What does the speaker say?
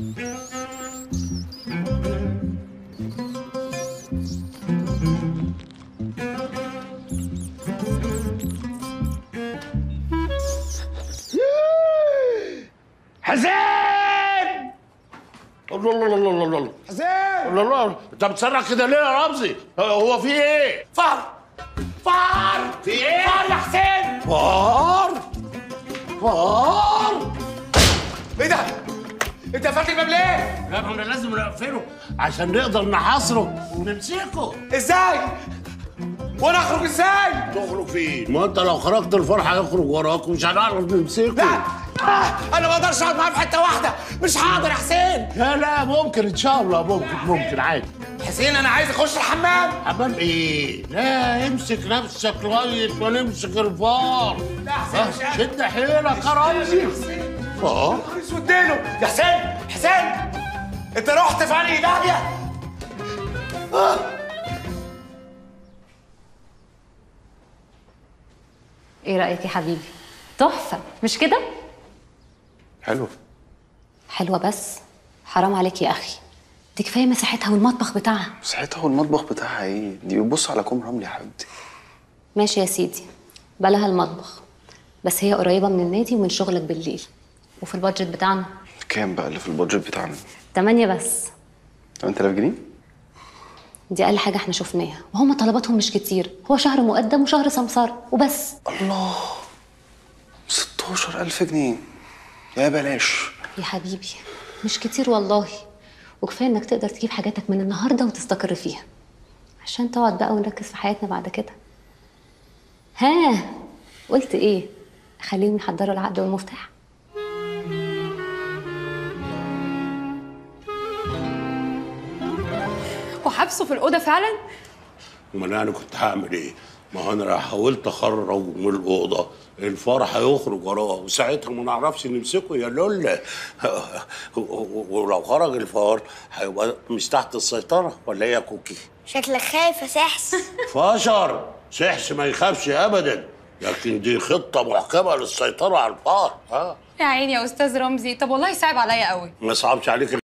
حسين! الله الله الله الله الله حسين! الله الله، انت بتصرخ كده ليه يا رمزي؟ هو في ايه؟ فار! فار! في ايه؟ فار يا حسين! فار؟ فار؟ ايه ده؟ انت قفلت الباب ليه؟ لا، احنا لازم نقفله عشان نقدر نحاصره ونمسكه. ازاي؟ وانا اخرج ازاي؟ تخرج فين؟ ما انت لو خرجت الفرح هيخرج وراك ومش هنعرف نمسكه. لا انا ما اقدرش اقعد معاه في حته واحده، مش هقدر يا حسين. لا ممكن ان شاء الله، ممكن عادي. حسين انا عايز اخش الحمام. حمام ايه؟ لا امسك نفسك لغايه ما نمسك الفار. لا حسين مش شد حيلك يا رمزي. فار؟ اسود له يا حسين. حسين انت رحت في انهي داهيه؟ ايه رأيك يا حبيبي؟ تحفة مش كده؟ حلو. حلوة بس حرام عليك يا أخي، دي كفاية مساحتها والمطبخ بتاعها. مساحتها والمطبخ بتاعها ايه؟ دي بتبص على كوم رملي يا حبيبتي. ماشي يا سيدي، بلاها المطبخ، بس هي قريبة من النادي ومن شغلك بالليل، وفي البادجت بتاعنا. كام بقى اللي في البادجت بتاعنا؟ 8 بس. 8000 جنيه؟ دي أقل حاجة احنا شفناها، وهم طلباتهم مش كتير، هو شهر مقدم وشهر سمسار وبس. الله، 16000 جنيه يا بلاش. يا حبيبي مش كتير والله، وكفاية انك تقدر تجيب حاجاتك من النهاردة وتستقر فيها عشان تقعد بقى ونركز في حياتنا بعد كده. ها قلت ايه؟ اخليهم يحضروا العقد والمفتاح. وحبسه في الأوضة فعلا؟ امال انا كنت هعمل ايه؟ ما هو انا لو حاولت اخرج من الاوضه الفار هيخرج وراه وساعتها ما نعرفش نمسكه يا لولا. ولو خرج الفار هيبقى مش تحت السيطره، ولا ايه يا كوكي؟ شكلك خايف يا سحس. فشر سحس ما يخافش ابدا، لكن دي خطه محكمه للسيطره على الفار. يا عيني يا أستاذ رمزي، طب والله صعب عليا قوي. ما صعبش عليك